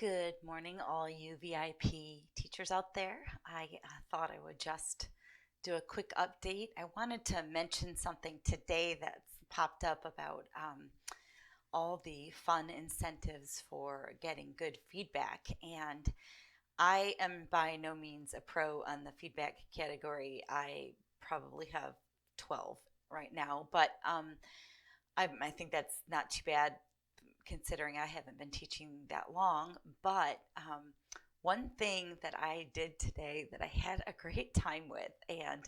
Good morning, all you VIP teachers out there. I thought I would just do a quick update. I wanted to mention something today that's popped up about all the fun incentives for getting good feedback. And I am by no means a pro on the feedback category. I probably have 12 right now, but I think that's not too bad considering I haven't been teaching that long. But one thing that I did today that I had a great time with, and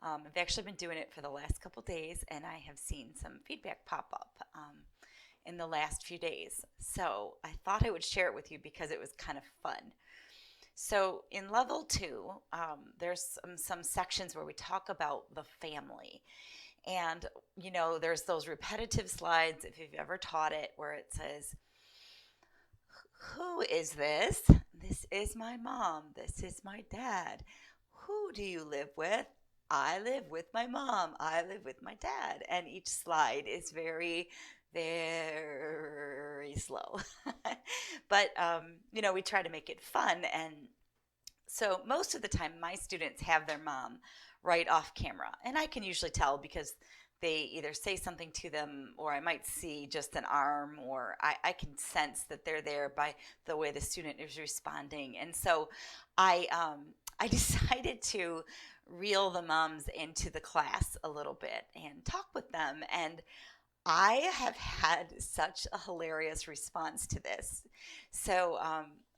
I've actually been doing it for the last couple days, and I have seen some feedback pop up in the last few days. So I thought I would share it with you because it was kind of fun. So in level two, there's some sections where we talk about the family. And, there's those repetitive slides, if you've ever taught it, where it says, who is this? This is my mom. This is my dad. Who do you live with? I live with my mom. I live with my dad. And each slide is very, very slow. But, we try to make it fun. And so most of the time, my students have their mom right off camera. And I can usually tell because they either say something to them, or I might see just an arm, or I can sense that they're there by the way the student is responding. And so I decided to reel the moms into the class a little bit and talk with them. And I have had such a hilarious response to this. So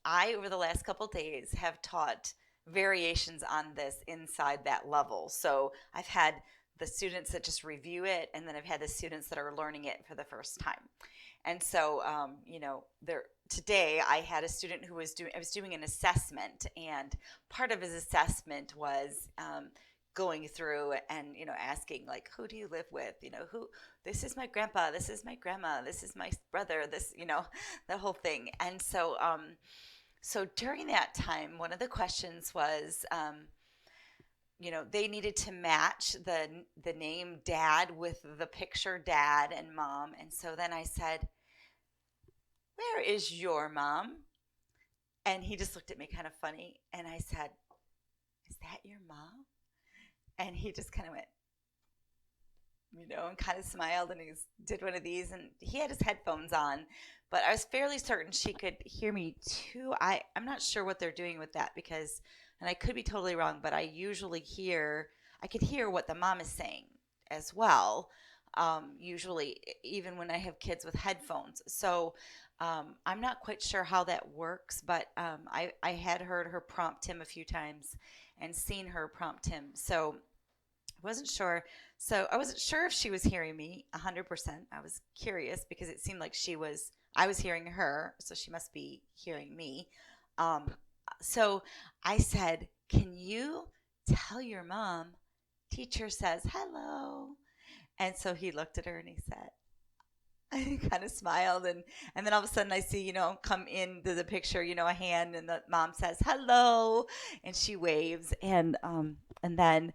I, over the last couple days, have taught variations on this inside that level. So I've had the students that just review it, and then I've had the students that are learning it for the first time. And so, today I had a student who I was doing an assessment, and part of his assessment was going through and, asking, like, who do you live with? This is my grandpa, this is my grandma, this is my brother, the whole thing. And so during that time, one of the questions was, they needed to match the name dad with the picture dad and mom. And so then I said, where is your mom? And he just looked at me kind of funny. And I said, is that your mom? And he just kind of went, and kind of smiled, and he did one of these, and he had his headphones on, but I was fairly certain she could hear me too. I'm not sure what they're doing with that because, and I could be totally wrong, but I could hear what the mom is saying as well. Usually, even when I have kids with headphones. So I'm not quite sure how that works, but I had heard her prompt him a few times and seen her prompt him. So I wasn't sure. So I wasn't sure if she was hearing me 100%. I was curious because it seemed like I was hearing her, so she must be hearing me. So I said, can you tell your mom, teacher says hello? And so he looked at her and he said, he kind of smiled, and then all of a sudden I see, come into the picture, a hand, and the mom says hello, and she waves, and then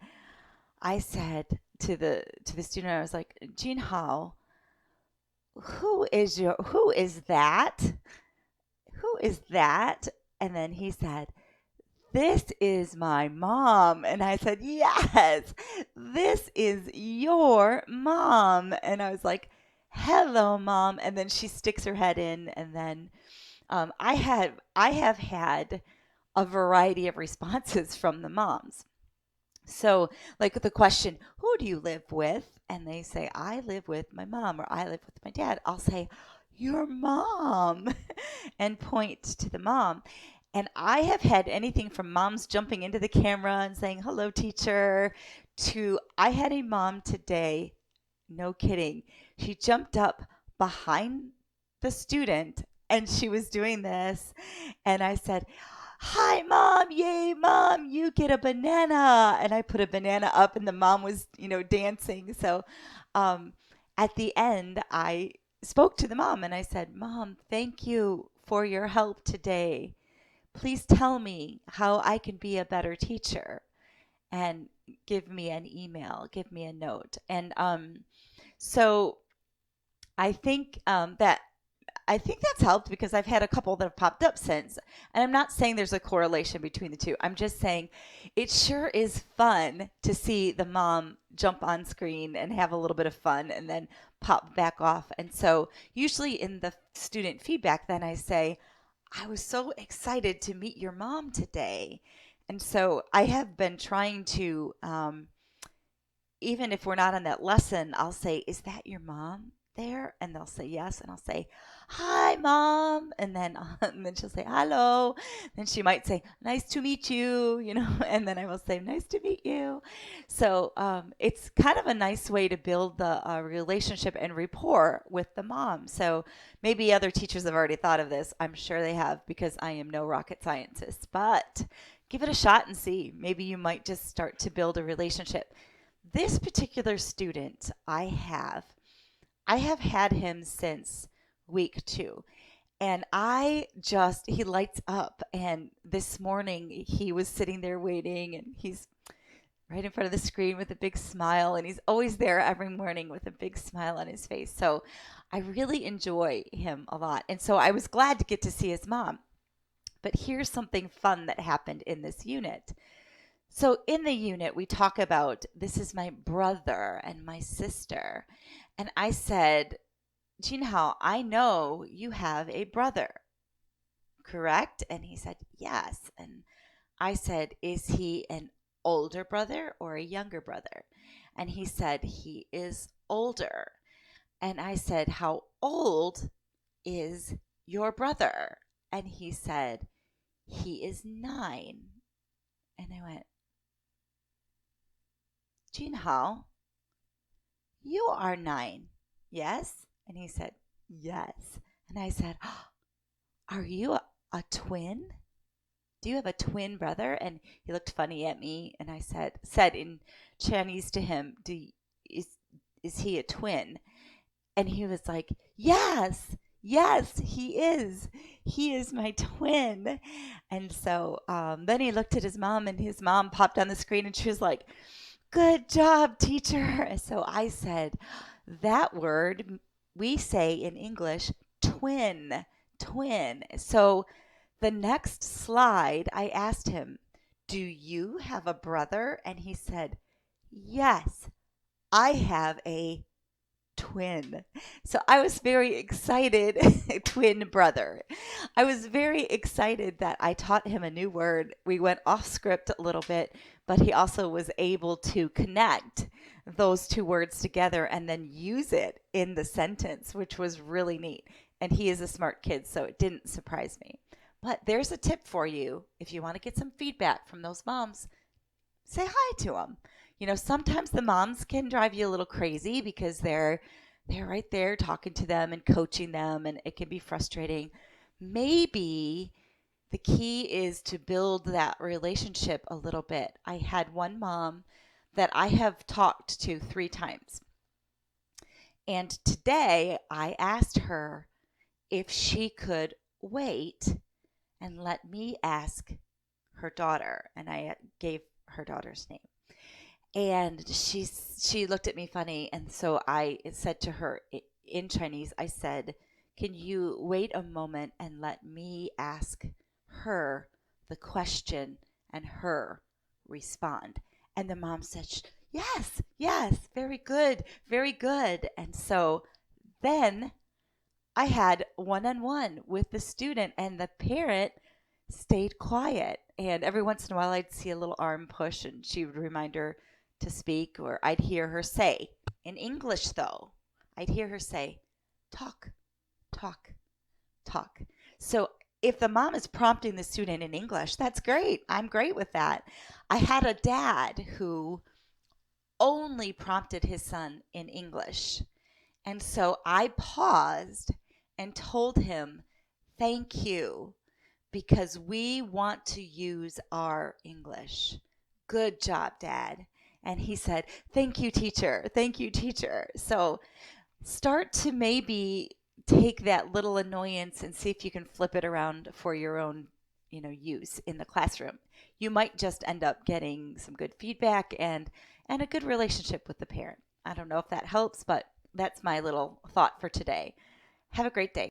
I said to the student, I was like, Jean Hao, who is that? Who is that? And then he said, this is my mom. And I said, yes, this is your mom. And I was like, hello, mom. And then she sticks her head in. And then I have had a variety of responses from the moms. So, like the question, who do you live with? And they say, I live with my mom, or I live with my dad. I'll say, your mom, and point to the mom. And I have had anything from moms jumping into the camera and saying, hello, teacher, to I had a mom today, no kidding. She jumped up behind the student and she was doing this. And I said, hi, mom, yay, mom, you get a banana. And I put a banana up, and the mom was, dancing. So at the end, I spoke to the mom and I said, Mom, thank you for your help today. Please tell me how I can be a better teacher, and give me an email, give me a note. And so I think that I think that's helped because I've had a couple that have popped up since. And I'm not saying there's a correlation between the two. I'm just saying it sure is fun to see the mom jump on screen and have a little bit of fun and then pop back off. And so usually in the student feedback, then I say, I was so excited to meet your mom today. And so I have been trying to, even if we're not on that lesson, I'll say, is that your mom there? And they'll say yes. And I'll say, hi, mom. And then she'll say, hello. Then she might say, nice to meet you, and then I will say, nice to meet you. So it's kind of a nice way to build the relationship and rapport with the mom. So maybe other teachers have already thought of this. I'm sure they have because I am no rocket scientist, but give it a shot and see. Maybe you might just start to build a relationship. This particular student I have had him since week 2. And he lights up. And this morning he was sitting there waiting and he's right in front of the screen with a big smile. And he's always there every morning with a big smile on his face. So I really enjoy him a lot. And so I was glad to get to see his mom. But here's something fun that happened in this unit. So in the unit, we talk about, this is my brother and my sister. And I said, Jinhao, I know you have a brother, correct? And he said, yes. And I said, is he an older brother or a younger brother? And he said, he is older. And I said, how old is your brother? And he said, he is 9. And I went, Jinhao, you are 9, yes? And he said, yes. And I said, oh, are you a twin? Do you have a twin brother? And he looked funny at me, and I said in Chinese to him, is he a twin? And he was like, yes, he is. He is my twin. And so then he looked at his mom, and his mom popped on the screen, and she was like, good job, teacher. So I said, that word we say in English, twin. So the next slide, I asked him, do you have a brother? And he said, yes, I have a twin. So I was very excited, twin brother. I was very excited that I taught him a new word. We went off script a little bit, but he also was able to connect those two words together and then use it in the sentence, which was really neat. And he is a smart kid, so it didn't surprise me. But there's a tip for you. If you want to get some feedback from those moms, say hi to them. Sometimes the moms can drive you a little crazy because they're right there talking to them and coaching them, and it can be frustrating. Maybe the key is to build that relationship a little bit. I had one mom that I have talked to 3 times. And today I asked her if she could wait and let me ask her daughter, and I gave her daughter's name. And she looked at me funny, and so I said to her in Chinese, I said, can you wait a moment and let me ask her the question and her respond? And the mom said, yes, very good. And so then I had one-on-one with the student, and the parent stayed quiet. And every once in a while, I'd see a little arm push, and she would remind her to speak, or I'd hear her say, in English though, I'd hear her say, talk. So if the mom is prompting the student in English, that's great. I'm great with that. I had a dad who only prompted his son in English. And so I paused and told him, thank you, because we want to use our English. Good job, Dad. And he said, thank you, teacher. So start to maybe take that little annoyance and see if you can flip it around for your own, use in the classroom. You might just end up getting some good feedback and a good relationship with the parent. I don't know if that helps, but that's my little thought for today. Have a great day.